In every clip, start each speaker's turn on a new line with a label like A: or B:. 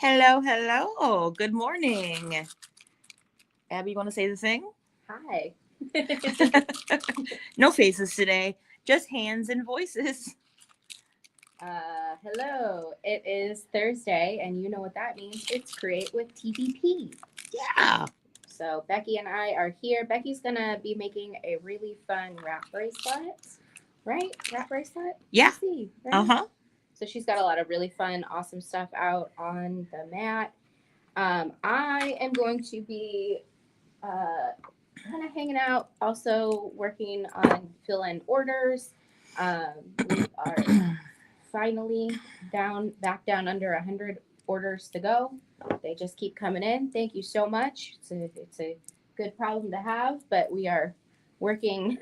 A: Hello, hello. Good morning. Abby, you want to say the thing?
B: Hi.
A: No faces today, just hands and voices.
B: Hello. It is Thursday, and you know what that means. It's Create with TBP.
A: Yeah.
B: So, Becky and I are here. Becky's going to be making a really fun wrap bracelet, right? Wrap bracelet?
A: Yeah.
B: Let's see, right?
A: Uh-huh.
B: So, she's got a lot of really fun, awesome stuff out on the mat. I am going to be kind of hanging out, also working on fill in orders. We are finally back down under 100 orders to go. They just keep coming in. Thank you so much. It's a good problem to have, but we are working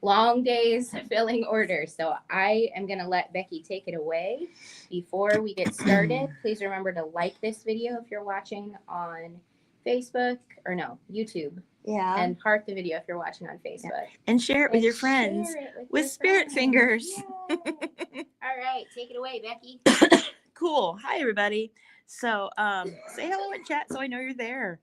B: long days filling orders. So I am going to let Becky take it away. Before we get started, please remember to like this video if you're watching on Facebook or no, YouTube.
A: Yeah.
B: And heart the video if you're watching on Facebook.
A: Yeah. And share it with your friends with
B: your
A: spirit
B: friends.
A: fingers.
B: All right, take it away, Becky.
A: Cool. Hi, everybody. So say hello in chat so I know you're there.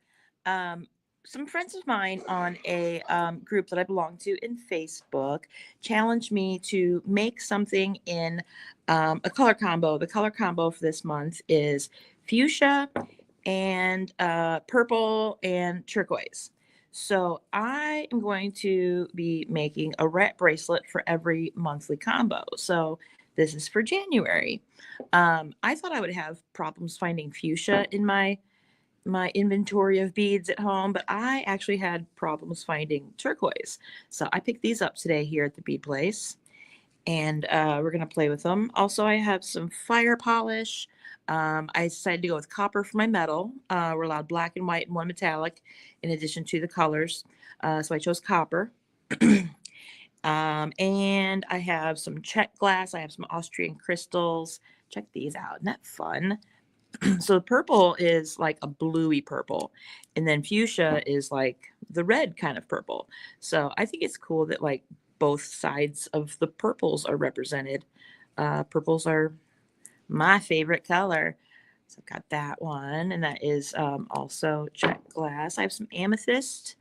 A: Some friends of mine on a group that I belong to in Facebook challenged me to make something in a color combo. The color combo for this month is fuchsia and purple and turquoise. So I am going to be making a rat bracelet for every monthly combo. So this is for January. I thought I would have problems finding fuchsia in my inventory of beads at home, but I actually had problems finding turquoise. So I picked these up today here at the bead place, and we're gonna play with them. Also, I have some fire polish. I decided to go with copper for my metal. We're allowed black and white and one metallic in addition to the colors. So I chose copper. And I have some Czech glass. I have some Austrian crystals. Check these out. Isn't that fun? So the purple is like a bluey purple, and then fuchsia is like the red kind of purple. So I think it's cool that like both sides of the purples are represented. Purples are my favorite color. So I've got that one, and that is also Czech glass. I have some amethyst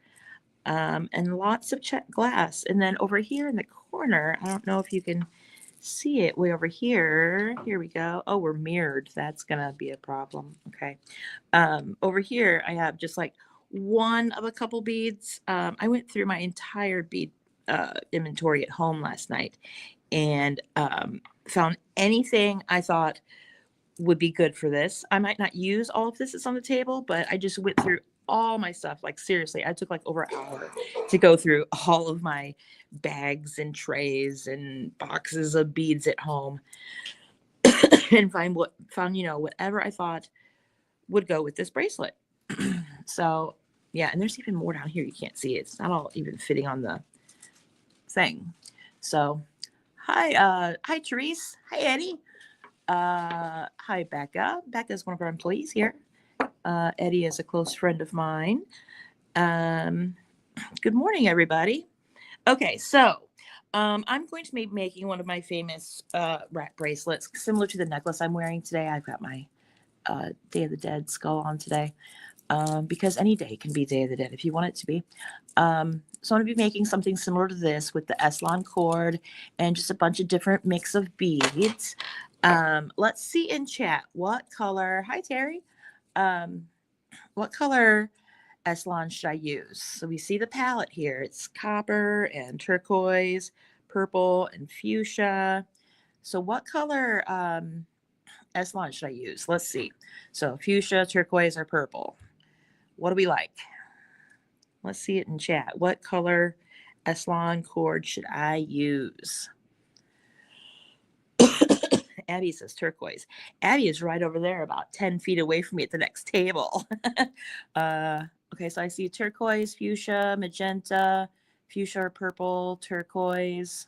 A: and lots of Czech glass. And then over here in the corner, I don't know if you can see it way over here. Here we go. Oh, we're mirrored. That's gonna be a problem. Okay. Over here, I have just like one of a couple beads. I went through my entire bead inventory at home last night and found anything I thought would be good for this. I might not use all of this that's on the table, but I just went through all my stuff. Like seriously, I took like over an hour to go through all of my bags and trays and boxes of beads at home and found whatever I thought would go with this bracelet. So yeah, and there's even more down here. You can't see it. It's not all even fitting on the thing. So hi Therese. Hi Eddie. Hi Becca. Becca is one of our employees here. Eddie is a close friend of mine. Good morning, everybody. Okay, so I'm going to be making one of my famous rat bracelets, similar to the necklace I'm wearing today. I've got my Day of the Dead skull on today, because any day can be Day of the Dead if you want it to be. So I'm going to be making something similar to this with the Eslon cord and just a bunch of different mix of beads. Let's see in chat what color. Hi, Terry. What color Eslon should I use? So we see the palette here. It's copper and turquoise, purple and fuchsia. So what color Eslon should I use? Let's see. So fuchsia, turquoise, or purple. What do we like? Let's see it in chat. What color Eslon cord should I use? Abby says turquoise. Abby is right over there, about 10 feet away from me at the next table. Okay, so I see turquoise, fuchsia, magenta, fuchsia or purple, turquoise.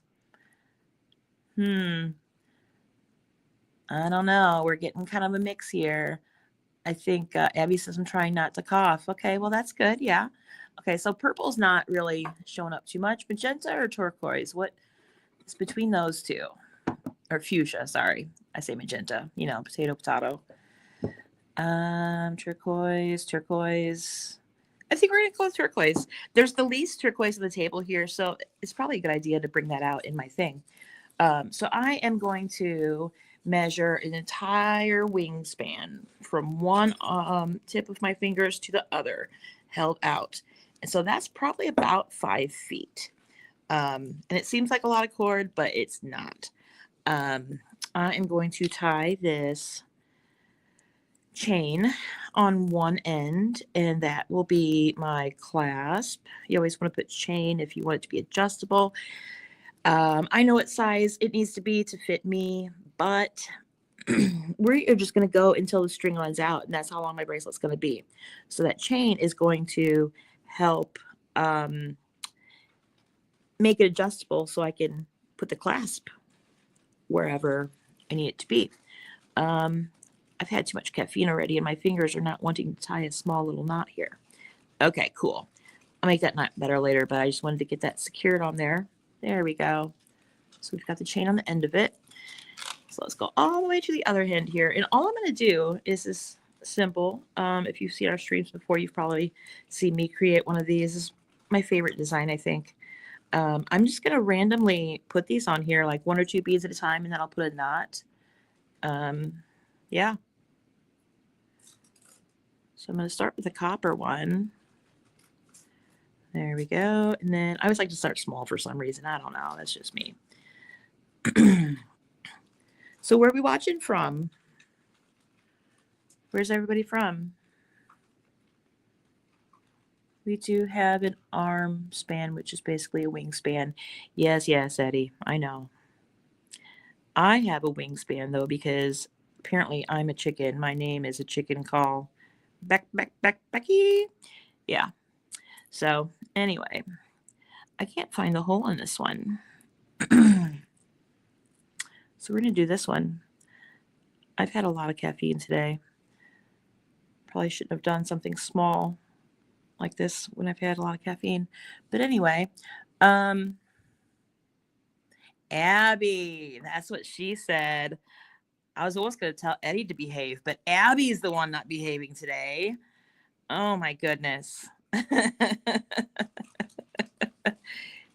A: I don't know. We're getting kind of a mix here. I think Abby says I'm trying not to cough. Okay, well, that's good. Yeah. Okay, so purple's not really showing up too much. Magenta or turquoise? What is between those two? Or fuchsia, sorry. I say magenta, potato, potato. Turquoise, turquoise. I think we're gonna go with turquoise. There's the least turquoise on the table here, so it's probably a good idea to bring that out in my thing. So I am going to measure an entire wingspan from one tip of my fingers to the other, held out. And so that's probably about 5 feet. And it seems like a lot of cord, but it's not. I am going to tie this chain on one end, and that will be my clasp. You always want to put chain if you want it to be adjustable. I know what size it needs to be to fit me, but we're just going to go until the string runs out, and that's how long my bracelet's going to be. So that chain is going to help make it adjustable so I can put the clasp wherever I need it to be. I've had too much caffeine already, and my fingers are not wanting to tie a small little knot here. Okay, cool. I'll make that knot better later, but I just wanted to get that secured on there. There we go. So we've got the chain on the end of it. So let's go all the way to the other end here. And all I'm going to do is this simple. If you've seen our streams before, you've probably seen me create one of these. This is my favorite design, I think. I'm just going to randomly put these on here, like 1 or 2 beads at a time, and then I'll put a knot. Yeah. So I'm going to start with the copper one. There we go. And then I always like to start small for some reason. I don't know. That's just me. So where are we watching from? Where's everybody from? We do have an arm span, which is basically a wingspan. Yes, yes, Eddie. I know. I have a wingspan, though, because apparently I'm a chicken. My name is a chicken call. Becky. Yeah. So anyway, I can't find the hole in this one. So we're going to do this one. I've had a lot of caffeine today. Probably shouldn't have done something small like this when I've had a lot of caffeine. But anyway, Abby, that's what she said. I was almost going to tell Eddie to behave, but Abby's the one not behaving today. Oh my goodness.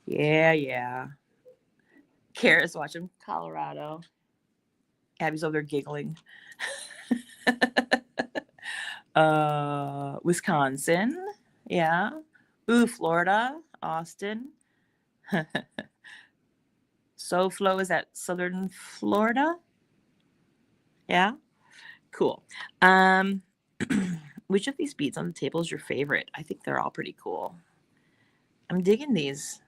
A: Yeah. Kara's watching Colorado. Abby's over there giggling. Wisconsin. Yeah. Ooh, Florida. Austin. SoFlo is at Southern Florida. Yeah. Cool. Which of these beads on the table is your favorite? I think they're all pretty cool. I'm digging these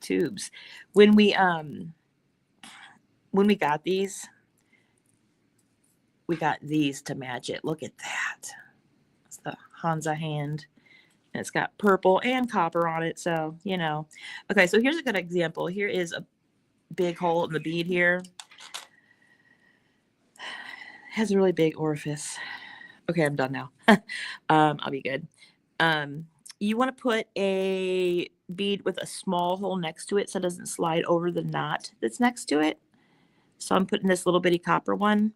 A: tubes. When we got these to match it. Look at that. It's the Hansa hand. And it's got purple and copper on it. So, you know. Okay, so here's a good example. Here is a big hole in the bead here. Has a really big orifice. Okay, I'm done now. I'll be good. You want to put a bead with a small hole next to it so it doesn't slide over the knot that's next to it. So I'm putting this little bitty copper one.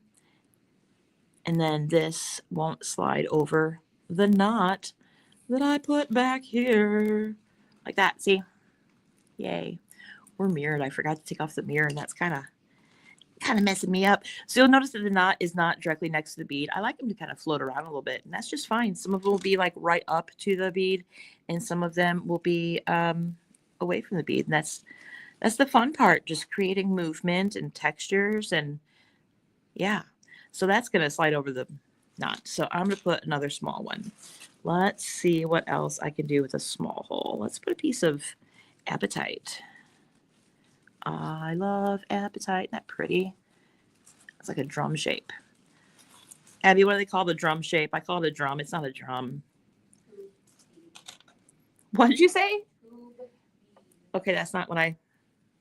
A: And then this won't slide over the knot that I put back here. Like that, see? Yay. We're mirrored. I forgot to take off the mirror, and that's kind of messing me up. So you'll notice that the knot is not directly next to the bead. I like them to kind of float around a little bit, and that's just fine. Some of them will be like right up to the bead, and some of them will be away from the bead. And that's the fun part, just creating movement and textures, and yeah. So that's going to slide over the knot. So I'm going to put another small one. Let's see what else I can do with a small hole. Let's put a piece of apatite. I love apatite. Isn't that pretty? It's like a drum shape. Abby, what do they call the drum shape? I call it a drum. It's not a drum. What did you say? Okay, that's not what I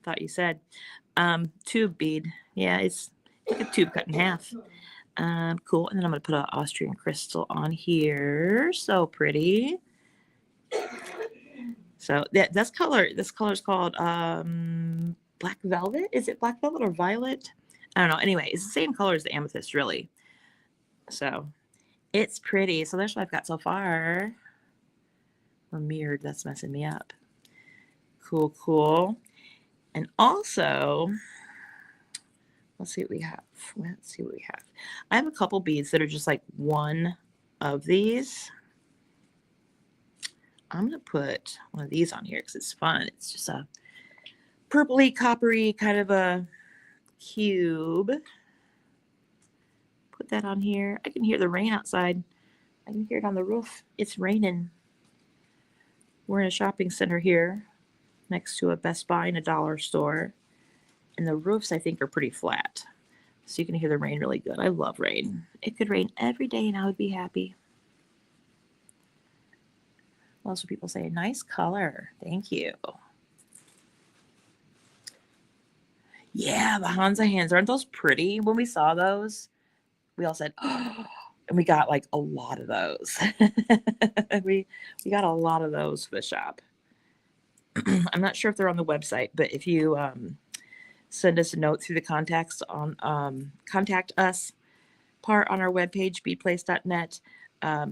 A: thought you said. Tube bead. Yeah, it's like a tube cut in half. Cool. And then I'm going to put an Austrian crystal on here. So pretty. So this color is called black velvet. Is it black velvet or violet? I don't know. Anyway, it's the same color as the amethyst, really. So It's pretty. So there's what I've got so far. Or mirrored, that's messing me up. Cool, cool. And also, let's see what we have. Let's see what we have. I have a couple beads that are just like one of these. I'm going to put one of these on here because it's fun. It's just a purpley, coppery kind of a cube. Put that on here. I can hear the rain outside. I can hear it on the roof. It's raining. We're in a shopping center here next to a Best Buy and a dollar store. And the roofs, I think, are pretty flat. So you can hear the rain really good. I love rain. It could rain every day and I would be happy. What else would people say? Nice color. Thank you. Yeah, the Hansa hands. Aren't those pretty? When we saw those, we all said, oh, and we got like a lot of those. we got a lot of those for the shop. I'm not sure if they're on the website, but if you send us a note through the contacts on contact us part on our webpage, beadplace.net,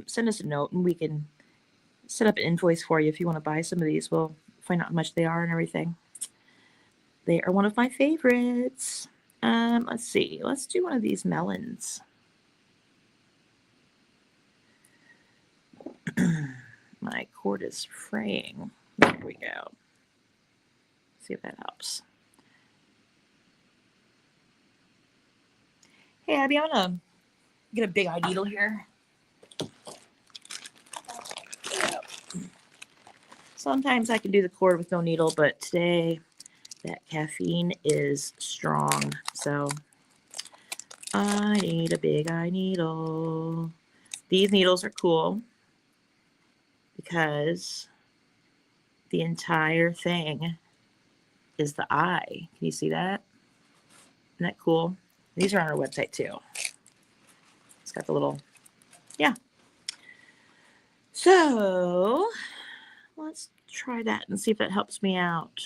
A: send us a note and we can set up an invoice for you if you want to buy some of these. We'll find out how much they are and everything. They are one of my favorites. Let's see. Let's do one of these melons. My cord is fraying. There we go. See if that helps. Hey, Abby, I'm going to get a big eye needle here. Sometimes I can do the cord with no needle, but today that caffeine is strong. So I need a big eye needle. These needles are cool because the entire thing is the eye. Can you see that? Isn't that cool? These are on our website too. It's got the little, yeah. So let's try that and see if that helps me out.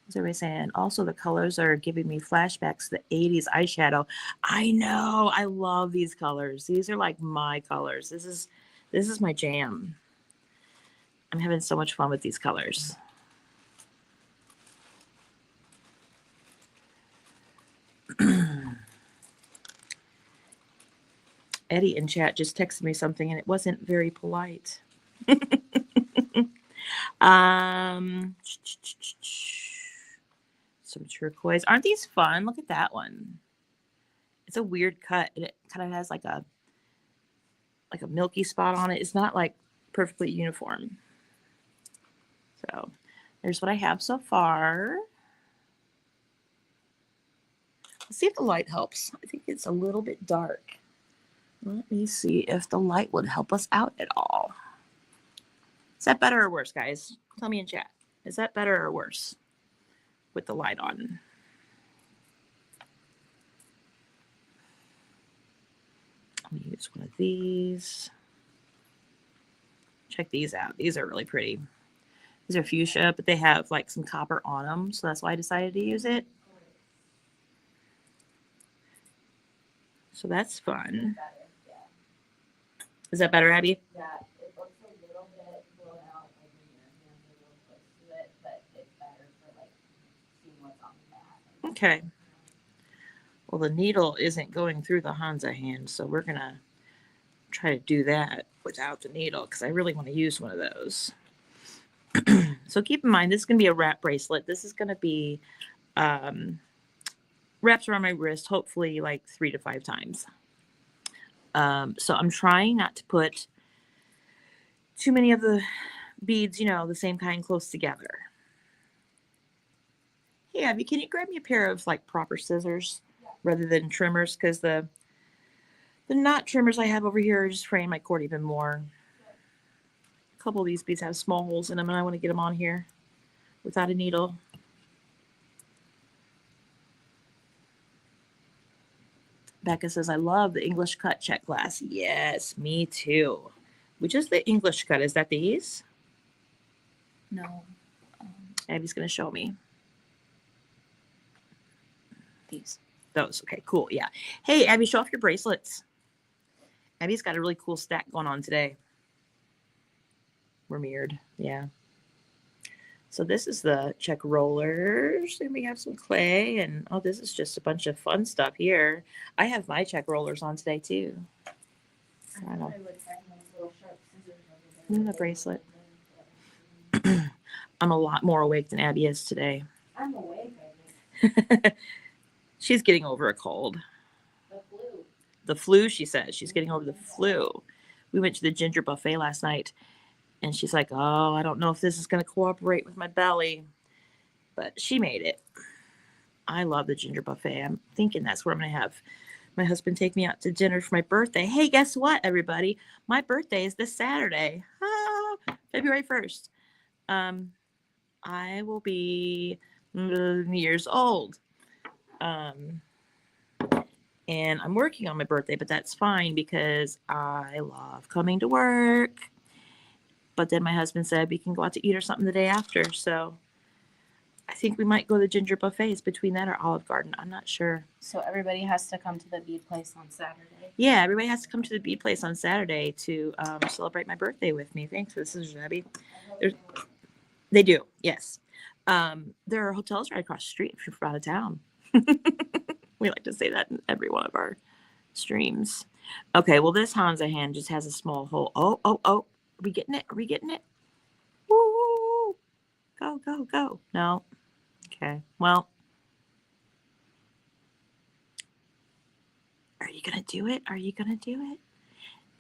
A: What's everybody saying? Also, the colors are giving me flashbacks to the 80s eyeshadow. I know. I love these colors. These are like my colors. This is my jam. I'm having so much fun with these colors. Eddie in chat just texted me something and it wasn't very polite. Some turquoise. Aren't these fun? Look at that one. It's a weird cut. And it kind of has like a milky spot on it. It's not like perfectly uniform. So there's what I have so far. Let's see if the light helps. I think it's a little bit dark. Let me see if the light would help us out at all. Is that better or worse, guys? Tell me in chat. Is that better or worse with the light on? I'm going to use one of these. Check these out. These are really pretty. These are fuchsia, but they have like some copper on them, so that's why I decided to use it. So that's fun. Is that better, Abby?
B: Yeah, it looks a little bit blown out, like when your hands are real close to it, but it's better for like seeing what's on the back.
A: Okay. Well, the needle isn't going through the Hansa hand, so we're gonna try to do that without the needle because I really want to use one of those. So keep in mind, this is gonna be a wrap bracelet. This is gonna be wraps around my wrist, hopefully like 3 to 5 times. So I'm trying not to put too many of the beads, you know, the same kind close together. Hey, Abby, can you grab me a pair of like proper scissors rather than trimmers? Because the knot trimmers I have over here are just fraying my cord even more. A couple of these beads have small holes in them and I want to get them on here without a needle. Becca says, I love the English cut check glass. Yes, me too. Which is the English cut? Is that these? No. Abby's going to show me. These. Those. Okay, cool. Yeah. Hey, Abby, show off your bracelets. Abby's got a really cool stack going on today. We're mirrored. Yeah. So this is the check rollers, and we have some clay, and oh, this is just a bunch of fun stuff here. I have my check rollers on today too. I don't. The bracelet. I'm a lot more awake than Abby is today.
B: I'm awake.
A: She's getting over a cold.
B: The flu.
A: The flu, she says. She's getting over the flu. We went to the ginger buffet last night, and she's like, oh, I don't know if this is going to cooperate with my belly. But she made it. I love the ginger buffet. I'm thinking that's where I'm going to have my husband take me out to dinner for my birthday. Hey, guess what, everybody? My birthday is this Saturday, February 1st. I will be years old. And I'm working on my birthday, but that's fine because I love coming to work. But then my husband said we can go out to eat or something the day after. So I think we might go to the ginger buffets between that or Olive Garden. I'm not sure.
B: So everybody has to come to the bead place on Saturday.
A: Yeah, everybody has to come to the bead place on Saturday to celebrate my birthday with me. Thanks for the scissors, Abby. They do, yes. There are hotels right across the street if you're from out of town. We like to say that in every one of our streams. Okay, well, this Hansa hand just has a small hole. Oh. Are we getting it? Are we getting it? Woo! Go. No. Okay, well. Are you going to do it? Are you going to do it?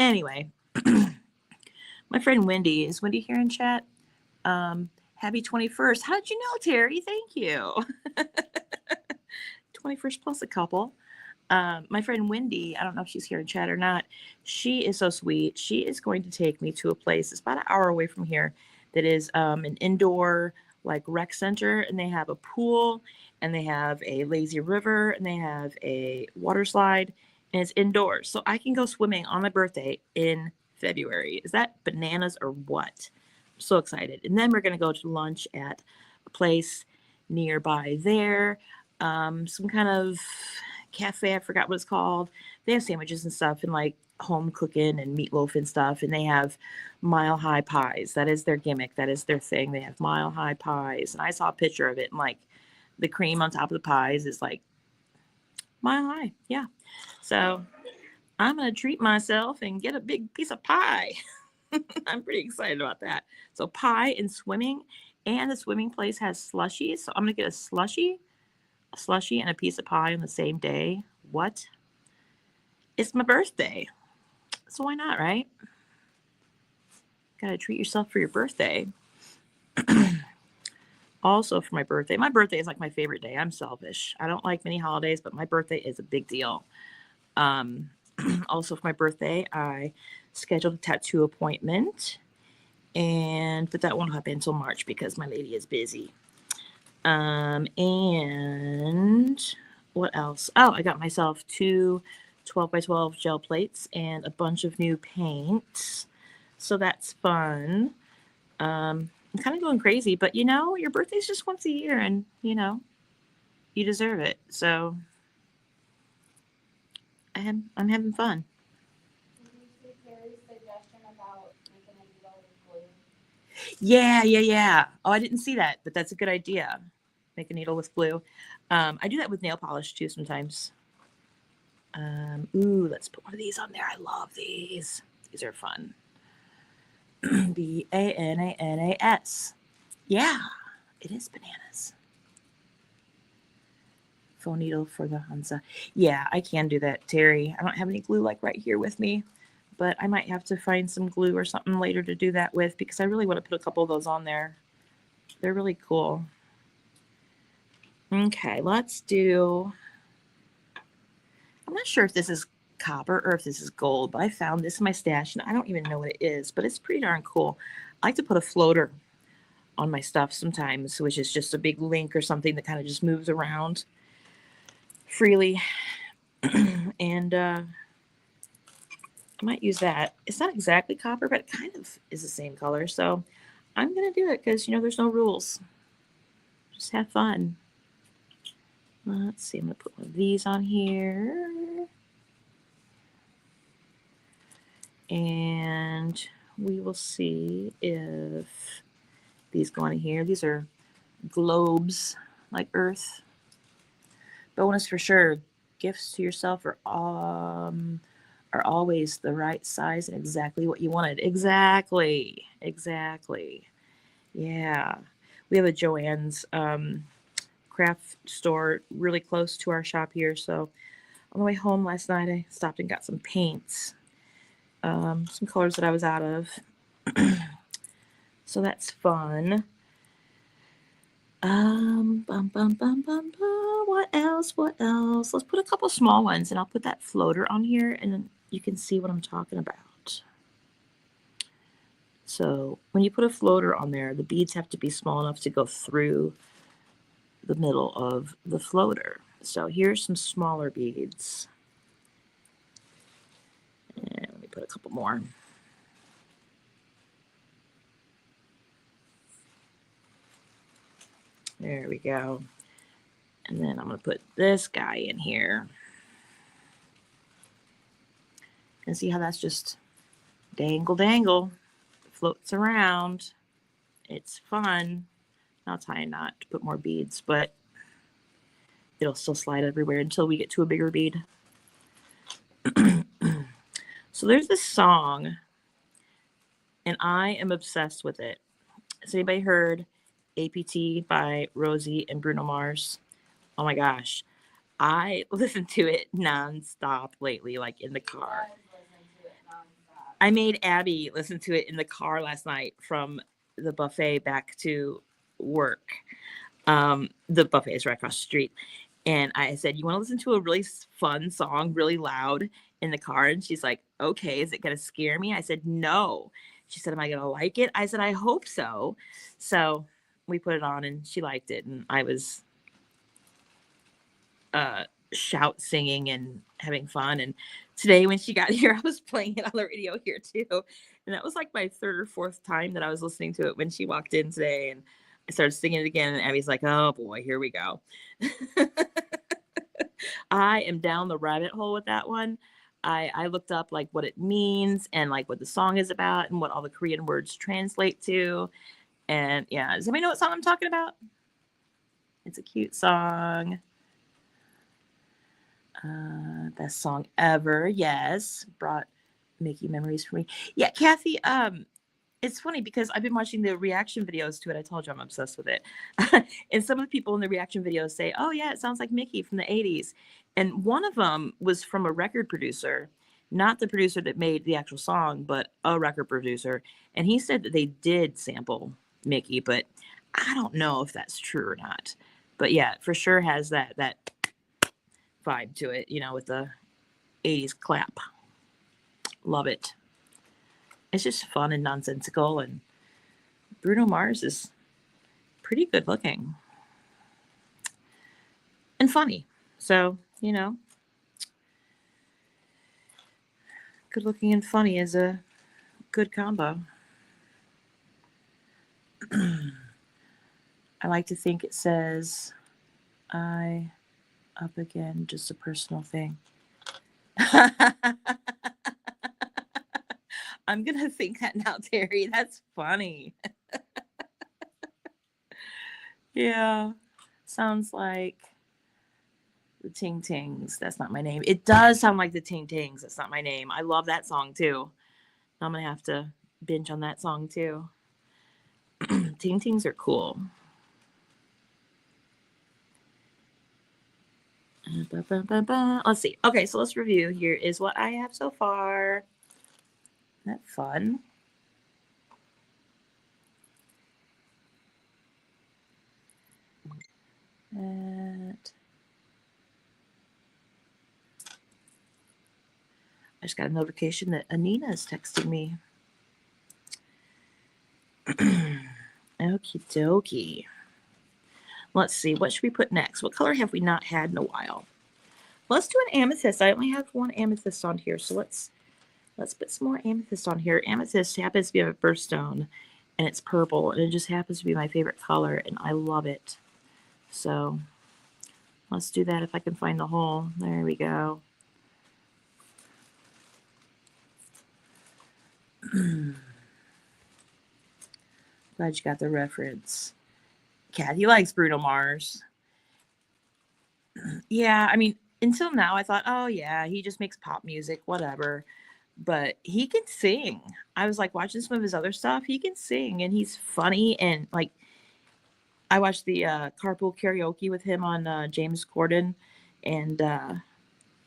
A: Anyway, my friend Wendy. Is Wendy here in chat? Happy 21st. How did you know, Terry? Thank you. 21st plus a couple. My friend Wendy, I don't know if she's here in chat or not. She is so sweet. She is going to take me to a place. It's about an hour away from here. That is an indoor like rec center, and they have a pool, and they have a lazy river, and they have a water slide, and it's indoors. So I can go swimming on my birthday in February. Is that bananas or what? I'm so excited. And then we're going to go to lunch at a place nearby there. Some kind of cafe, I forgot what it's called. They have sandwiches and stuff and like home cooking and meatloaf and stuff, and they have mile high pies. That is their gimmick. That is their thing. They have mile high pies, and I saw a picture of it, and like the cream on top of the pies is like mile high. Yeah, so I'm gonna treat myself and get a big piece of pie. I'm pretty excited about that. So pie and swimming, and the swimming place has slushies, so I'm gonna get a slushie and a piece of pie on the same day. What? It's my birthday. So why not, right? Gotta treat yourself for your birthday. Also for my birthday is like my favorite day. I'm selfish. I don't like many holidays, but my birthday is a big deal. Also for my birthday, I scheduled a tattoo appointment, but that won't happen until March because my lady is busy. And what else? Oh, I got myself 2 12x12 gel plates and a bunch of new paints. So that's fun. I'm kind of going crazy, but your birthday's just once a year, and you deserve it. So I'm having fun. Yeah. Oh, I didn't see that, but that's a good idea. Make a needle with glue. I do that with nail polish too sometimes. Let's put one of these on there. I love these. These are fun. Bananas. Yeah, it is bananas. Faux needle for the Hansa. Yeah, I can do that, Terry. I don't have any glue like right here with me, but I might have to find some glue or something later to do that with because I really want to put a couple of those on there. They're really cool. Okay, let's do. I'm not sure if this is copper or if this is gold, but I found this in my stash and I don't even know what it is, but it's pretty darn cool. I like to put a floater on my stuff sometimes, which is just a big link or something that kind of just moves around freely. And I might use that. It's not exactly copper, but it kind of is the same color. So I'm going to do it because, there's no rules. Just have fun. Let's see. I'm going to put one of these on here. And we will see if these go in here. These are globes like Earth. Bonus for sure. Gifts to yourself are always the right size and exactly what you wanted. Exactly. Yeah. We have a Joann's craft store really close to our shop here. So on the way home last night, I stopped and got some paints, some colors that I was out of. So that's fun. What else? What else? Let's put a couple small ones, and I'll put that floater on here, and then you can see what I'm talking about. So when you put a floater on there, the beads have to be small enough to go through the middle of the floater. So here's some smaller beads. And let me put a couple more. There we go. And then I'm going to put this guy in here. And see how that's just dangle, floats around. It's fun. I'll tie a knot to put more beads, but it'll still slide everywhere until we get to a bigger bead. So there's this song, and I am obsessed with it. Has anybody heard APT by Rosie and Bruno Mars? Oh my gosh. I listen to it nonstop lately, like in the car. I made Abby listen to it in the car last night from the buffet back to work. The buffet is right across the street. And I said, you want to listen to a really fun song, really loud in the car? And she's like, okay, is it going to scare me? I said, no. She said, am I going to like it? I said, I hope so. So we put it on and she liked it. And I was shout singing and having fun. And today when she got here, I was playing it on the radio here too. And that was like my third or fourth time that I was listening to it when she walked in today. And I started singing it again. And Abby's like, oh boy, here we go. I am down the rabbit hole with that one. I looked up like what it means and like what the song is about and what all the Korean words translate to. And yeah, does anybody know what song I'm talking about? It's a cute song. Best song ever. Yes. Brought Mickey memories for me. Yeah, Kathy, it's funny because I've been watching the reaction videos to it. I told you I'm obsessed with it. And some of the people in the reaction videos say, oh, yeah, it sounds like Mickey from the 80s. And one of them was from a record producer, not the producer that made the actual song, but a record producer. And he said that they did sample Mickey, but I don't know if that's true or not. But yeah, it for sure has that vibe to it, you know, with the 80s clap. Love it. It's just fun and nonsensical, and Bruno Mars is pretty good looking and funny. So, you know, good looking and funny is a good combo. I like to think it says, I up again, just a personal thing. I'm going to think that now, Terry. That's funny. Yeah. Sounds like the Ting Tings. That's not my name. It does sound like the Ting Tings. That's not my name. I love that song too. I'm going to have to binge on that song too. Ting Tings are cool. Let's see. Okay, so let's review. Here is what I have so far. Isn't that fun? I just got a notification that Anina is texting me. Okie dokie. Let's see. What should we put next? What color have we not had in a while? Let's do an amethyst. I only have one amethyst on here, so let's put some more amethyst on here. Amethyst happens to be my birthstone, and it's purple, and it just happens to be my favorite color, and I love it. So let's do that if I can find the hole. There we go. Glad you got the reference. Kathy likes Bruno Mars. Yeah, I mean, until now I thought, oh yeah, he just makes pop music, whatever. But he can sing. I was like watching some of his other stuff. He can sing and he's funny and like I watched the carpool karaoke with him on James Corden and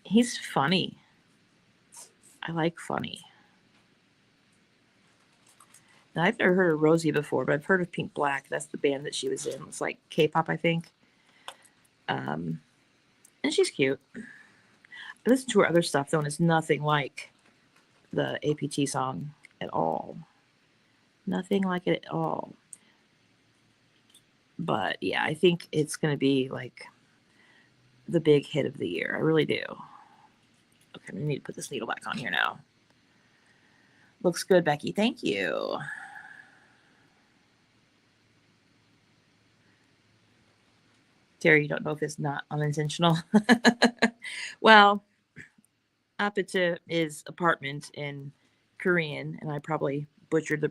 A: he's funny. I like funny. Now, I've never heard of Rosie before, but I've heard of Pink Black. That's the band that she was in. It's like K-pop, I think. And she's cute. I listen to her other stuff though, and it's nothing like the APT song at all. Nothing like it at all. But yeah, I think it's going to be like the big hit of the year. I really do. Okay, we need to put this needle back on here now. Looks good, Becky. Thank you. Terry, you don't know if it's not unintentional. Well, apita is apartment in Korean, and I probably butchered the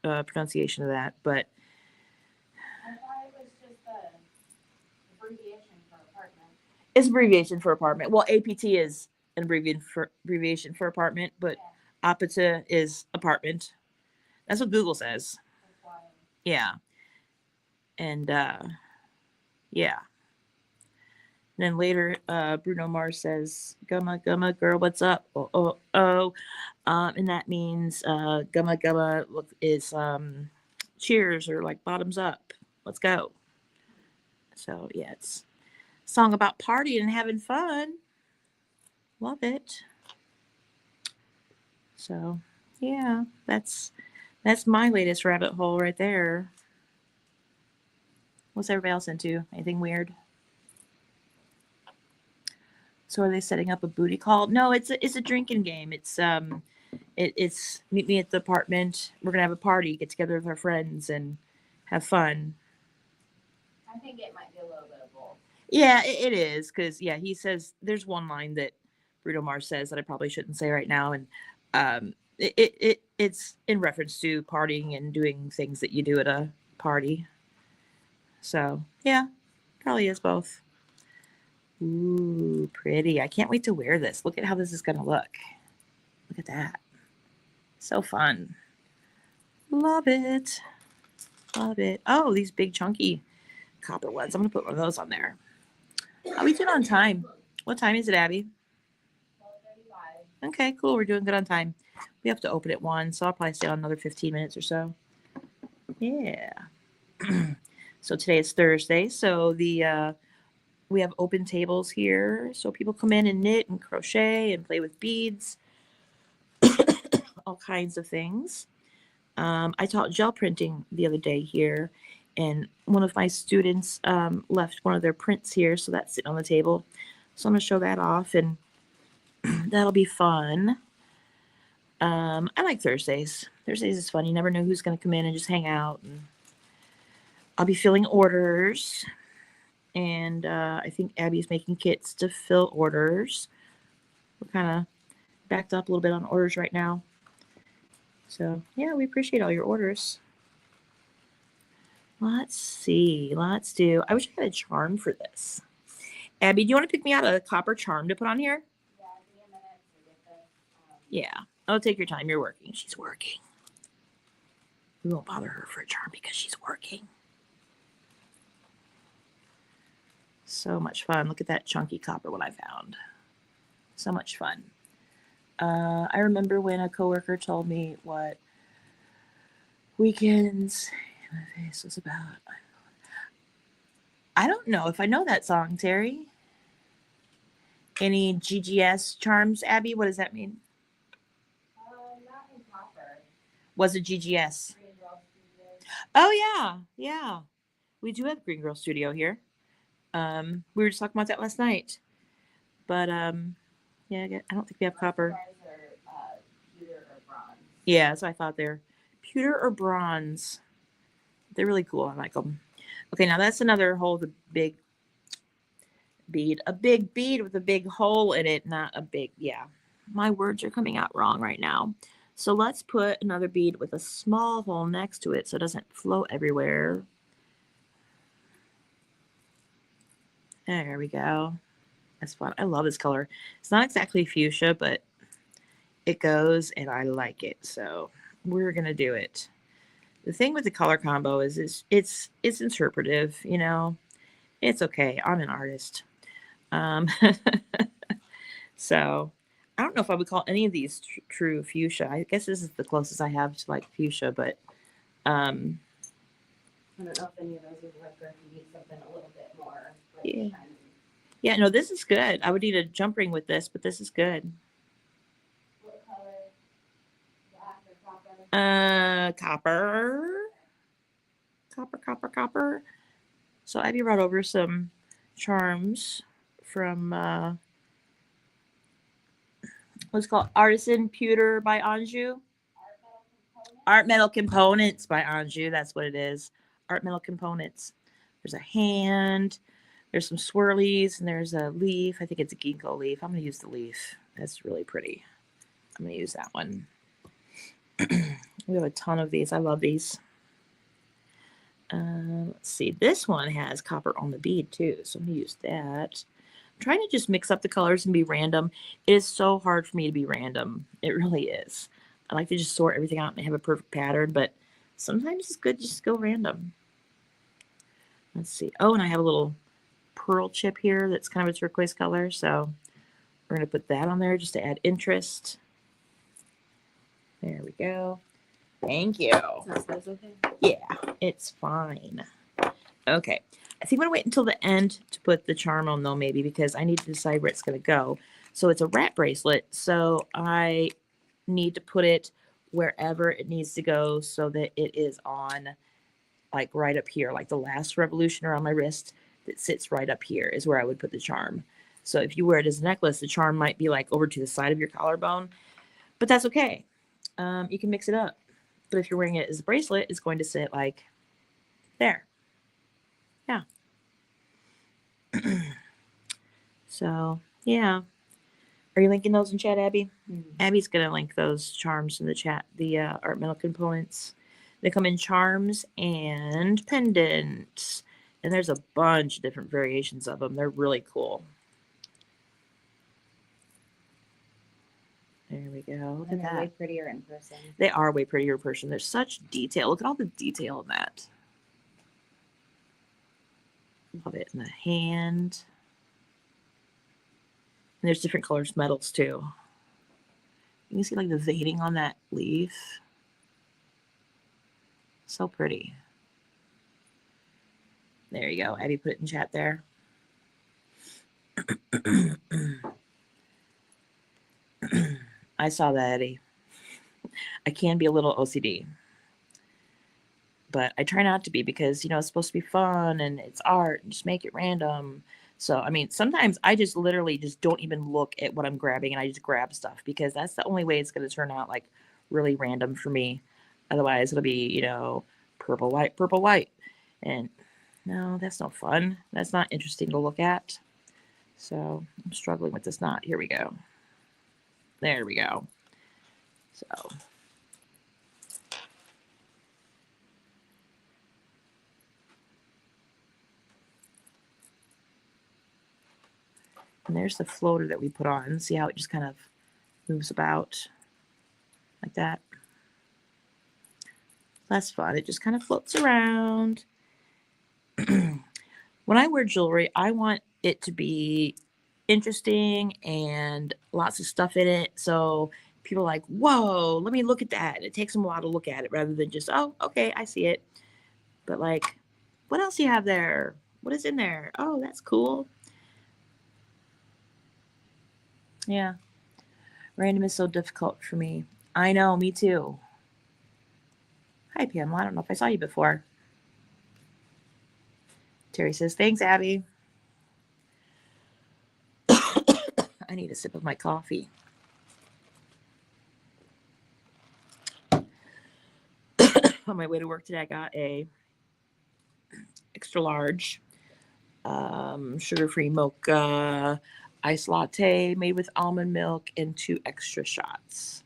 A: pronunciation of that, but
B: I thought it was just the abbreviation for apartment.
A: it's abbreviation for apartment. Well, APT is an abbreviation for apartment, but apita is apartment. That's what Google says.
B: That's why.
A: Yeah. And yeah. And then later, Bruno Mars says, "Gumma gumma, girl, what's up?" Oh oh oh, and that means gumma gumma is cheers or like bottoms up. Let's go. So yeah, it's a song about partying and having fun. Love it. So yeah, that's my latest rabbit hole right there. What's everybody else into? Anything weird? So are they setting up a booty call? No, it's a drinking game. It's meet me at the apartment. We're gonna have a party, get together with our friends, and have fun.
B: I think it might be a little bit of both.
A: Yeah, it is because yeah, he says there's one line that Bruno Mars says that I probably shouldn't say right now, and it's in reference to partying and doing things that you do at a party. So yeah, probably is both. Ooh, pretty. I can't wait to wear this. Look at how this is going to look. Look at that. So fun. Love it. Love it. Oh, these big chunky copper ones. I'm going to put one of those on there. How we doing on time? What time is it, Abby?
B: 12:35.
A: Okay, cool. We're doing good on time. We have to open at 1, so I'll probably stay on another 15 minutes or so. Yeah. So today is Thursday, so we have open tables here, so people come in and knit and crochet and play with beads, all kinds of things. I taught gel printing the other day here, and one of my students left one of their prints here, so that's sitting on the table. So I'm going to show that off, and that'll be fun. I like Thursdays. Thursdays is fun. You never know who's going to come in and just hang out. And I'll be filling orders. And I think Abby's making kits to fill orders. We're kind of backed up a little bit on orders right now. So, yeah, we appreciate all your orders. Let's see. Let's do. I wish I had a charm for this. Abby, do you want to pick me out a copper charm to put on here?
B: Yeah, give me a minute to get this.
A: Yeah. Oh, take your time. You're working. She's working. We won't bother her for a charm because she's working. So much fun. Look at that chunky copper one I found. So much fun. I remember when a coworker told me what weekends in my face was about. I don't know if I know that song, Terry. Any GGS charms, Abby? What does that mean?
B: Not in copper.
A: Was it GGS?
B: Green Girl Studios.
A: Oh yeah. We do have Green Girl Studio here. We were just talking about that last night. But yeah, I don't think we have copper.
B: Are pewter or bronze.
A: Yeah, so I thought they're pewter or bronze. They're really cool. I like them. Okay, now that's another hole with a big bead. A big bead with a big hole in it, not a big, yeah. My words are coming out wrong right now. So let's put another bead with a small hole next to it so it doesn't float everywhere. There we go. That's fun. I love this color. It's not exactly fuchsia, but it goes and I like it. So we're going to do it. The thing with the color combo is it's interpretive, you know. It's okay. I'm an artist. Um, so I don't know if I would call any of these true fuchsia. I guess this is the closest I have to like fuchsia, but
B: I don't know if any of those would work or if you need something a little bit more. Like,
A: yeah. Yeah, no, this is good. I would need a jump ring with this, but this is good.
B: What color? Black or copper?
A: Copper. So Abby brought over some charms from what's it called? Artisan Pewter by Anjou. Art Metal Components by Anjou. That's what it is. Art Metal Components. There's a hand. There's some swirlies, and there's a leaf. I think it's a ginkgo leaf. I'm going to use the leaf. That's really pretty. I'm going to use that one. We have a ton of these. I love these. Let's see. This one has copper on the bead, too, so I'm going to use that. I'm trying to just mix up the colors and be random. It is so hard for me to be random. It really is. I like to just sort everything out and have a perfect pattern, but sometimes it's good to just go random. Let's see. Oh, and I have a little pearl chip here that's kind of a turquoise color, so we're going to put that on there just to add interest. There we go. Thank you.
B: That's okay.
A: Yeah, it's fine. Okay. I think I'm going to wait until the end to put the charm on, though, maybe, because I need to decide where it's going to go. So it's a rat bracelet, so I need to put it wherever it needs to go so that it is on, like, right up here, like the last revolution around my wrist that sits right up here is where I would put the charm. So if you wear it as a necklace, the charm might be, like, over to the side of your collarbone, but that's okay. You can mix it up. But if you're wearing it as a bracelet, it's going to sit, like, there. Yeah. So, yeah. Are you linking those in chat, Abby?
B: Mm-hmm.
A: Abby's going to link those charms in the chat, the art metal components. They come in charms and pendants. And there's a bunch of different variations of them. They're really cool. There we go. Look at that.
B: They're way prettier in person.
A: They are way prettier in person. There's such detail. Look at all the detail in that. Love it. In the hand. And there's different colors metals too. You can see like the veining on that leaf. So pretty. There you go. Abby put it in chat there. I saw that, Eddie. I can be a little OCD. But I try not to be because, you know, it's supposed to be fun and it's art and just make it random. So, I mean, sometimes I just literally just don't even look at what I'm grabbing and I just grab stuff because that's the only way it's going to turn out like really random for me. Otherwise, it'll be, you know, purple, white. And no, that's no fun. That's not interesting to look at. So I'm struggling with this knot. Here we go. There we go. So. And there's the floater that we put on. See how it just kind of moves about like that? That's fun. It just kind of floats around. When I wear jewelry, I want it to be interesting and lots of stuff in it. So people are like, whoa, let me look at that. It takes them a while to look at it rather than just, oh, okay, I see it. But like, what else do you have there? What is in there? Oh, that's cool. Yeah. Random is so difficult for me. I know, me too. Hi, Pamela. I don't know if I saw you before. Terry says, thanks, Abby. I need a sip of my coffee. On my way to work today, I got a extra large sugar-free mocha iced latte made with almond milk and 2 extra shots.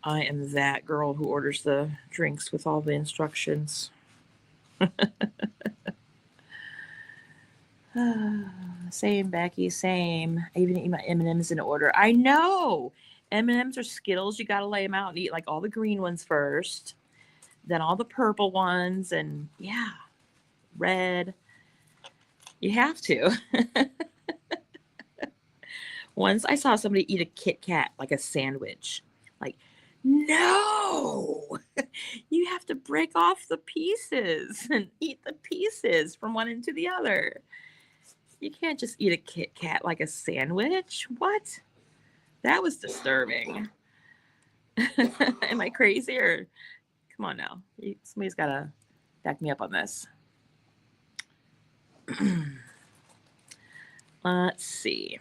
A: I am that girl who orders the drinks with all the instructions. Same, Becky, same. I even eat my M&Ms in order. I know. M&Ms or Skittles, you got to lay them out and eat like all the green ones first, then all the purple ones, and yeah, red. You have to. Once I saw somebody eat a Kit Kat like a sandwich. Like, no, you have to break off the pieces and eat the pieces from one end to the other. You can't just eat a Kit Kat like a sandwich. What? That was disturbing. Am I crazy or come on now? Somebody's got to back me up on this. Let's see.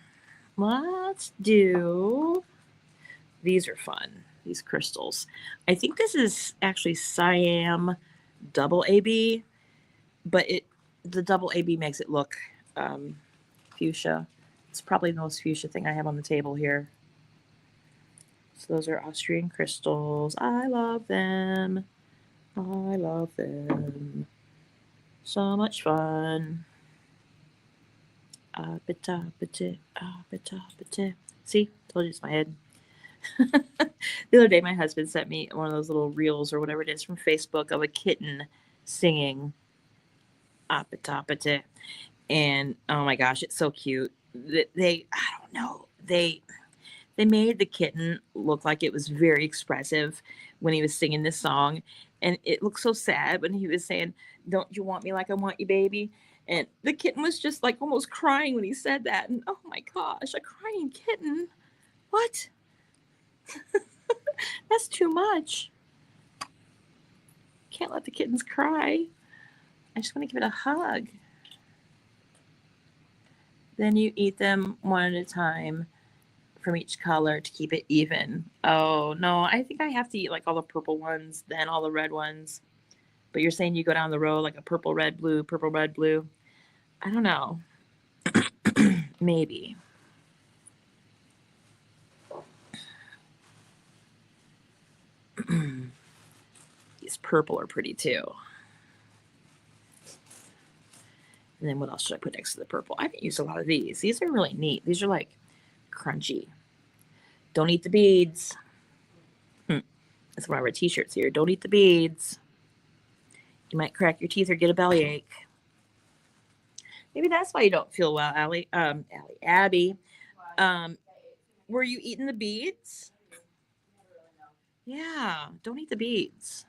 A: Let's do. These are fun. These crystals. I think this is actually Siam double AB, but the double AB makes it look fuchsia. It's probably the most fuchsia thing I have on the table here. So those are Austrian crystals. I love them. I love them. So much fun. See, told you it's my head. The other day, my husband sent me one of those little reels or whatever it is from Facebook of a kitten singing "Appetapete," and oh my gosh, it's so cute. I don't know, they made the kitten look like it was very expressive when he was singing this song, and it looked so sad when he was saying, "Don't you want me like I want you, baby?" And the kitten was just like almost crying when he said that. And oh my gosh, a crying kitten! What? That's too much. Can't let the kittens cry. I just want to give it a hug. Then you eat them one at a time from each color to keep it even. Oh no, I think I have to eat like all the purple ones, then all the red ones. But you're saying you go down the row like a purple, red, blue, purple, red, blue. I don't know. Maybe. These purple are pretty too. And then what else should I put next to the purple? I haven't used a lot of these. These are really neat. These are like crunchy. Don't eat the beads. That's one of our t-shirts here. Don't eat the beads. You might crack your teeth or get a bellyache. Maybe that's why you don't feel well, Abby. Were you eating the beads? Yeah, don't eat the beads.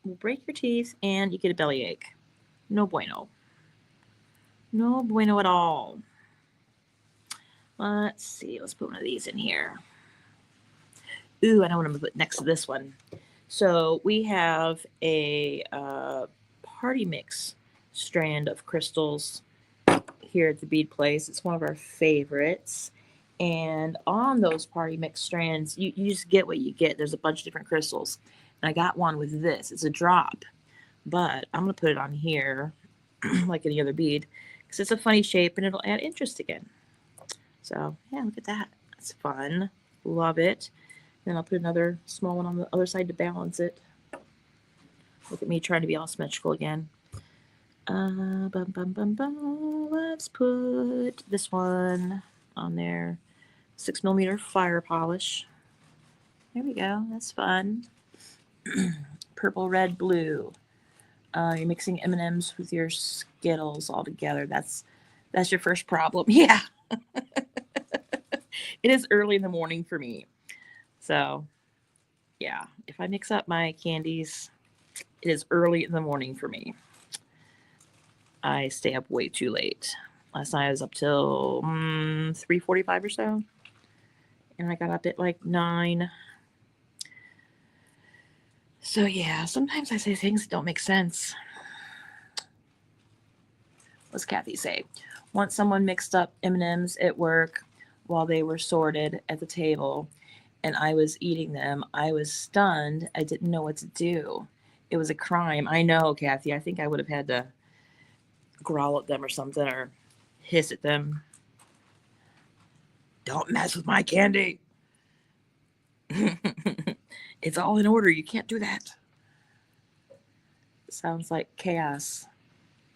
A: Will break your teeth and you get a bellyache. No bueno. No bueno at all. Let's see. Let's put one of these in here. Ooh, I know what I'm going to put next to this one. So we have a party mix strand of crystals here at the bead place. It's one of our favorites. And on those party mix strands, you just get what you get. There's a bunch of different crystals. And I got one with this. It's a drop. But I'm going to put it on here like any other bead because it's a funny shape and it'll add interest again. So, yeah, look at that. That's fun. Love it. Then I'll put another small one on the other side to balance it. Look at me trying to be all symmetrical again. Let's put this one on there. 6mm fire polish. There we go. That's fun. Purple, red, blue. You're mixing M&Ms with your Skittles all together. That's your first problem. Yeah. It is early in the morning for me. So, yeah, if I mix up my candies, it is early in the morning for me. I stay up way too late. Last night I was up till 3:45 or so. And I got up at like 9. So, yeah, sometimes I say things that don't make sense. What's Kathy say? Once someone mixed up M&Ms at work while they were sorted at the table and I was eating them. I was stunned. I didn't know what to do. It was a crime. I know, Kathy. I think I would have had to growl at them or something or hiss at them. Don't mess with my candy. It's all in order. You can't do that. Sounds like chaos.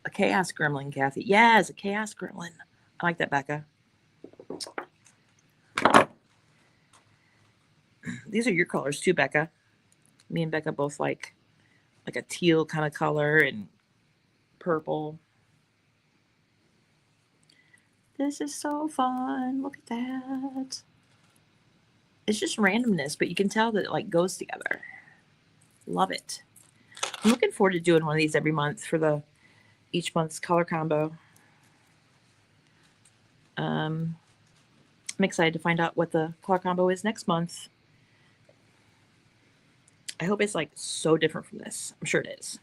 A: A chaos gremlin, Kathy. Yes, a chaos gremlin. I like that, Becca. These are your colors too, Becca. Me and Becca both like a teal kind of color and purple. This is so fun. Look at that. It's just randomness, but you can tell that it like goes together. Love it. I'm looking forward to doing one of these every month for each month's color combo. I'm excited to find out what the color combo is next month. I hope it's like so different from this. I'm sure it is.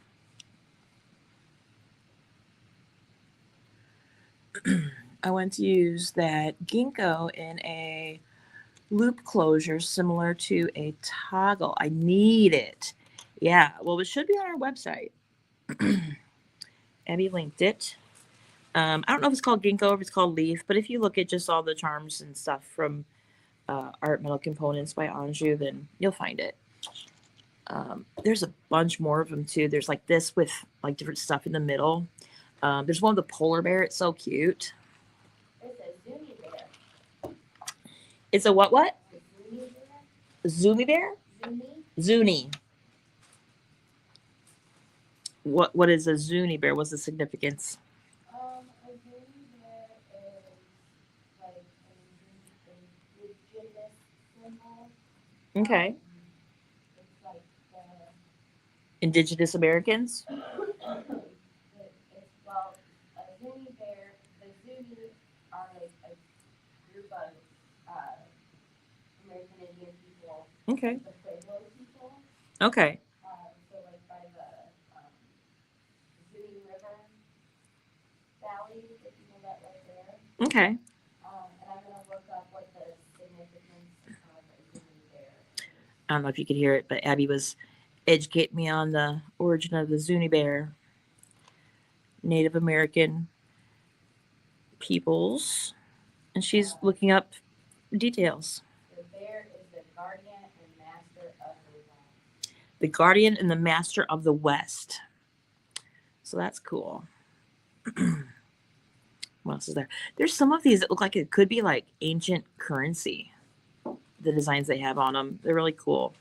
A: I want to use that ginkgo in a loop closure similar to a toggle. I need it. Yeah, well, it should be on our website. Abby linked it. I don't know if it's called ginkgo or if it's called leaf, but if you look at just all the charms and stuff from Art Metal Components by Anju, then you'll find it. There's a bunch more of them too. There's like this with like different stuff in the middle. There's one with the polar bear. It's so cute.
B: It's a Zuni bear.
A: It's a what?
B: A Zuni bear?
A: Zoomy bear?
B: Zuni?
A: Zuni. What is a Zuni bear? What's the significance?
B: A Zuni bear is like an indigenous symbol.
A: Okay.
B: It's like
A: Indigenous Americans?
B: well, a Zuni bear, the Zuni are like a group of American Indian people,
A: Okay.
B: the Pueblo people.
A: Okay.
B: So like by the Zuni River Valley, the people that live there.
A: Okay.
B: And I'm gonna look up what the significance of a Zuni bear is.
A: I don't know if you could hear it, but Abby was educating me on the origin of the Zuni bear. Native American peoples. And she's looking up details.
B: The bear is the guardian and master of the West.
A: The guardian and the master of the West. So that's cool. What else is there? There's some of these that look like it could be like ancient currency. The designs they have on them, they're really cool.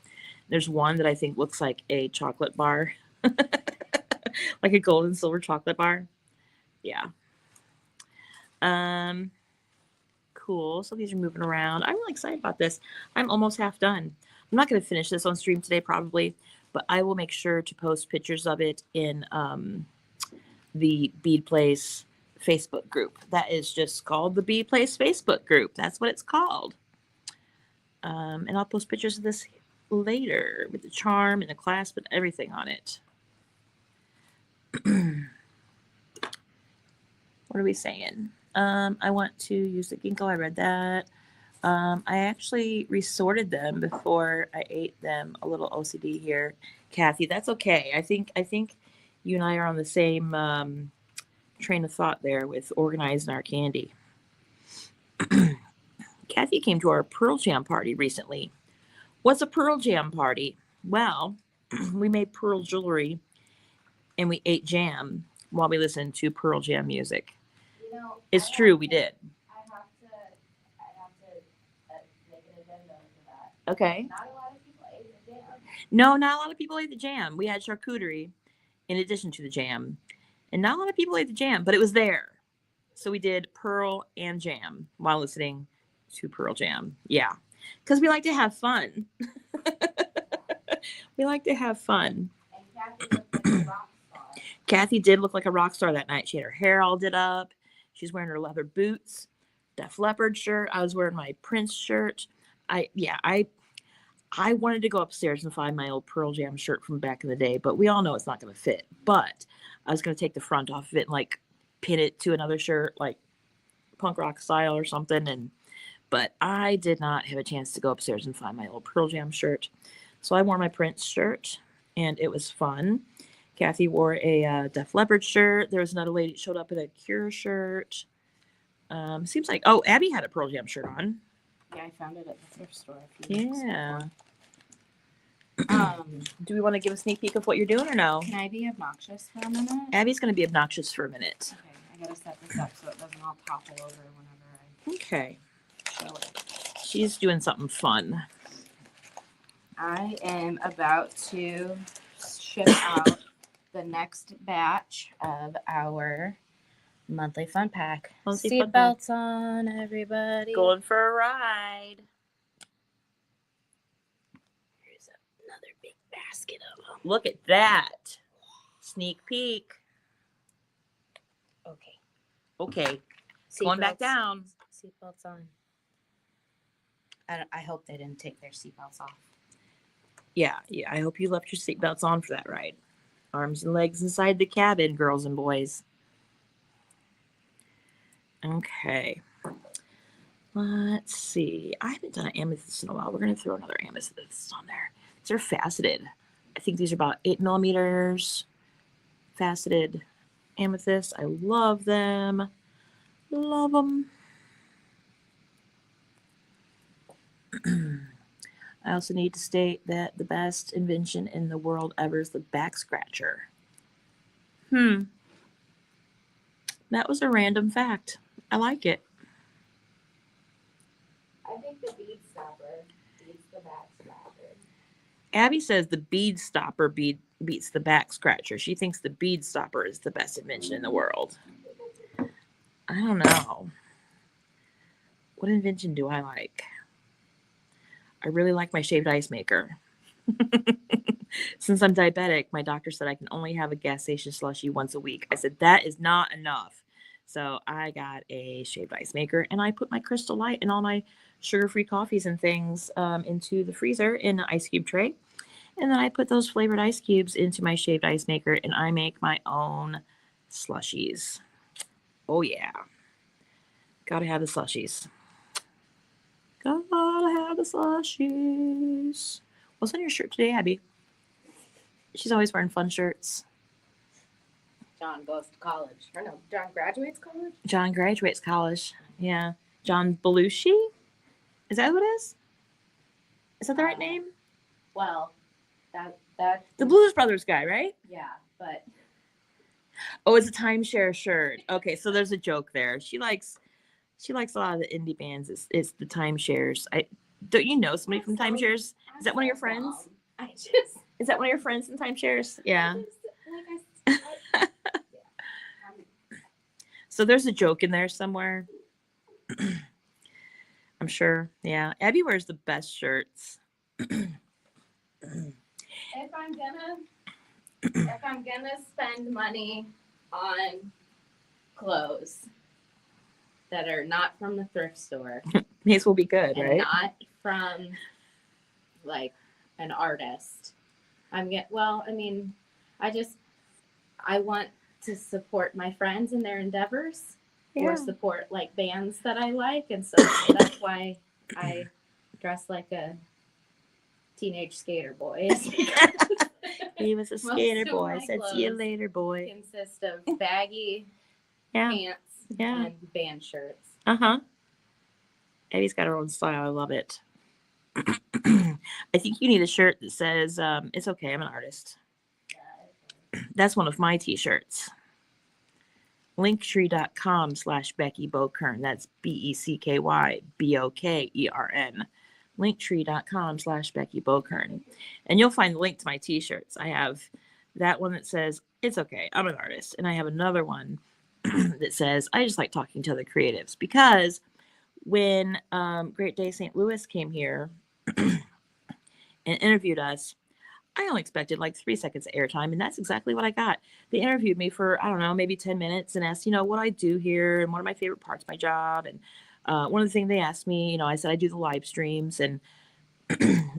A: There's one that I think looks like a chocolate bar. Like a gold and silver chocolate bar. Yeah. Cool. So these are moving around. I'm really excited about this. I'm almost half done. I'm not going to finish this on stream today probably, but I will make sure to post pictures of it in the Bead Place Facebook group. That is just called the Bead Place Facebook group. That's what it's called. And I'll post pictures of this later with the charm and the clasp and everything on it. What are we saying? I want to use the ginkgo. I read that. I actually resorted them before I ate them. A little OCD here, Kathy. That's okay. I think you and I are on the same train of thought there with organizing our candy. Kathy came to our Pearl Jam party recently. What's a Pearl Jam party? Well, we made pearl jewelry and we ate jam while we listened to Pearl Jam music.
B: You know,
A: It's true, we did.
B: I have to make an addendum to that.
A: Okay.
B: Not a lot of people ate the jam.
A: No, not a lot of people ate the jam. We had charcuterie in addition to the jam. And not a lot of people ate the jam, but it was there. So we did pearl and jam while listening to Pearl Jam. Yeah. Because we like to have fun. We like to have fun.
B: And Kathy looked like a rock star.
A: Kathy did look like a rock star that night. She had her hair all did up. She's wearing her leather boots, Def Leppard shirt. I was wearing my Prince shirt. I wanted to go upstairs and find my old Pearl Jam shirt from back in the day, but we all know it's not going to fit. But I was going to take the front off of it and like pin it to another shirt, like punk rock style or something. But I did not have a chance to go upstairs and find my old Pearl Jam shirt. So I wore my Prince shirt and it was fun. Kathy wore a Def Leppard shirt. There was another lady that showed up in a Cure shirt. Seems like, Abby had a Pearl Jam shirt on.
B: Yeah, I found it at the thrift store a few weeks
A: Yeah.
B: before.
A: Do we want to give a sneak peek of what you're doing or no?
B: Can I be obnoxious for a minute?
A: Abby's going to be obnoxious for a minute.
B: Okay, I gotta set this up so it doesn't all topple over whenever
A: Okay.
B: I show it.
A: She's doing something fun.
B: I am about to ship out the next batch of our monthly fun pack.
A: Monthly fun pack.
B: Seatbelts on, everybody.
A: Going for a ride. Here's another big basket of them. Look at that. Sneak peek.
B: Okay.
A: Okay. Going back down.
B: Seatbelts on. I hope they didn't take their seatbelts off.
A: Yeah. I hope you left your seatbelts on for that ride. Arms and legs inside the cabin, girls and boys. Okay. Let's see. I haven't done an amethyst in a while. We're going to throw another amethyst on there. These are faceted. I think these are about 8 millimeters. Faceted amethyst. I love them. Love them. I also need to state that the best invention in the world ever is the back scratcher. That was a random fact. I like it.
B: I think the bead stopper beats the back scratcher.
A: Abby says the bead stopper beats the back scratcher. She thinks the bead stopper is the best invention in the world. I don't know. What invention do I like? I really like my shaved ice maker. Since I'm diabetic, my doctor said I can only have a gas station slushie once a week. I said, that is not enough. So I got a shaved ice maker, and I put my Crystal Light and all my sugar-free coffees and things into the freezer in an ice cube tray. And then I put those flavored ice cubes into my shaved ice maker, and I make my own slushies. Oh, yeah. Gotta have the slushies. Gotta have the slushies. What's on your shirt today, Abby? She's always wearing fun shirts.
B: John goes to college. Or no, John graduates college?
A: John graduates college. Yeah. John Belushi? Is that who it is? Is that the right name?
B: Well, that
A: The Blues Brothers guy, right?
B: yeah, but
A: Oh, it's a timeshare shirt. Okay, so there's a joke there. She likes a lot of the indie bands. It's the timeshares. Don't you know somebody from timeshares? Is that one of your friends? Is that one of your friends in timeshares? Yeah. So there's a joke in there somewhere. I'm sure. Yeah. Abby wears the best shirts.
B: If I'm gonna spend money on clothes that are not from the thrift store,
A: These will be good,
B: and
A: right?
B: not from like an artist, I want to support my friends in their endeavors, or support like bands that I like, and so that's why I dress like a teenage skater boy.
A: He was a skater boy. I said, see you later, boy.
B: Consist of baggy pants and band shirts.
A: Abby's got her own style. I love it. I think you need a shirt that says, it's okay, I'm an artist. That's one of my t-shirts. Linktree.com/Becky Bokern. That's BECKYBOKERN. Linktree.com/Becky Bokern. And you'll find the link to my t-shirts. I have that one that says, it's okay, I'm an artist. And I have another one that says, I just like talking to other creatives. Because when Great Day St. Louis came here and interviewed us, I only expected like 3 seconds of airtime, and that's exactly what I got. They interviewed me for, I don't know, maybe 10 minutes and asked, what I do here and what are my favorite parts of my job. And one of the things they asked me, I said I do the live streams, and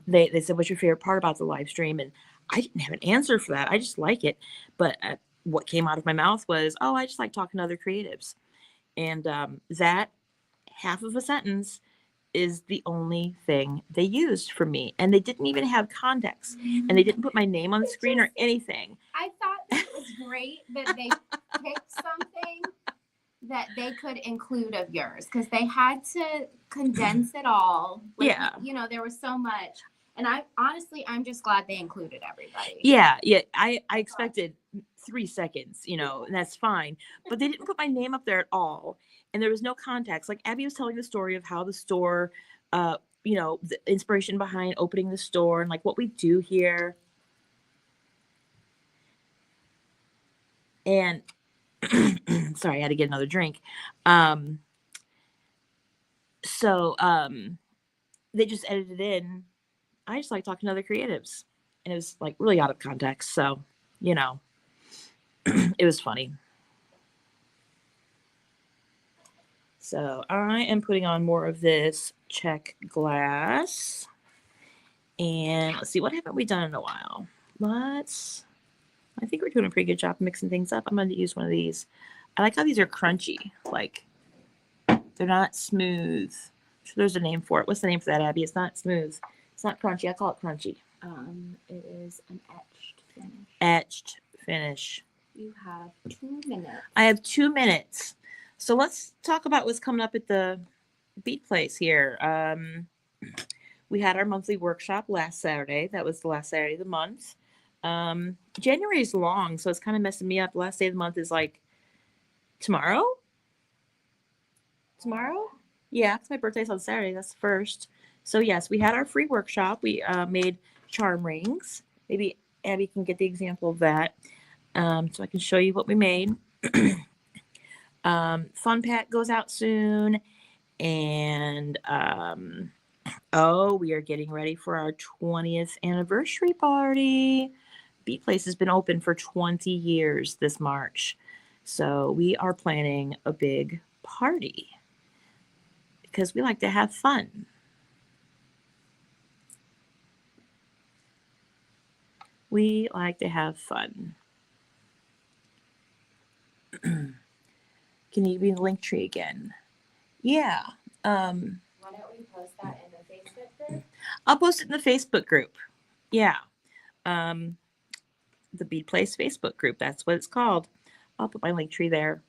A: they said, what's your favorite part about the live stream? And I didn't have an answer for that. I just like it. But what came out of my mouth was, oh, I just like talking to other creatives. And that half of a sentence is the only thing they used for me. And they didn't even have context. And they didn't put my name on the screen or anything.
B: I thought that it was great that they picked something that they could include of yours because they had to condense it all. Like,
A: Yeah.
B: You know, there was so much. And I'm just glad they included everybody.
A: Yeah. I expected 3 seconds, you know, and that's fine. But they didn't put my name up there at all. And there was no context. Like Abby was telling the story of how the store, you know, the inspiration behind opening the store and like what we do here. And sorry, I had to get another drink. So they just edited in. I just like talking to other creatives. And it was like really out of context. So, you know, it was funny. So I am putting on more of this check glass. And let's see, what haven't we done in a while? I think we're doing a pretty good job mixing things up. I'm going to use one of these. I like how these are crunchy. Like, they're not smooth. I'm sure there's a name for it. What's the name for that, Abby? It's not smooth. It's not crunchy. I call it crunchy.
B: It is an etched finish.
A: Etched finish.
B: You have 2 minutes.
A: I have 2 minutes. So let's talk about what's coming up at the bead place here. We had our monthly workshop last Saturday. That was the last Saturday of the month. January is long, so it's kind of messing me up. The last day of the month is like tomorrow. Yeah, it's my birthday's on Saturday. That's the first. So yes, we had our free workshop. We made charm rings. Maybe Abby can get the example of that, so I can show you what we made. Fun pack goes out soon, and we are getting ready for our 20th anniversary party. Beat Place has been open for 20 years this March, so we are planning a big party because we like to have fun. We like to have fun. Can you give me the link tree again? Yeah.
B: Why don't we post that in the Facebook group?
A: I'll post it in the Facebook group. Yeah. The Bead Place Facebook group. That's what it's called. I'll put my link tree there.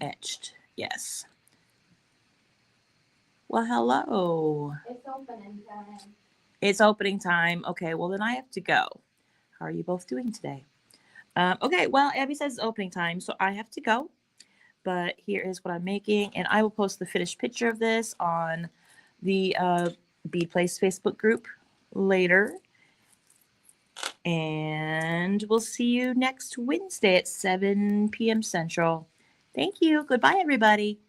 A: Etched. Yes. Well, hello.
B: It's opening time.
A: It's opening time. Okay, well, then I have to go. How are you both doing today? Okay, well, Abby says it's opening time, so I have to go. But here is what I'm making, and I will post the finished picture of this on the Bead Place Facebook group later. And we'll see you next Wednesday at 7 p.m. Central. Thank you. Goodbye, everybody.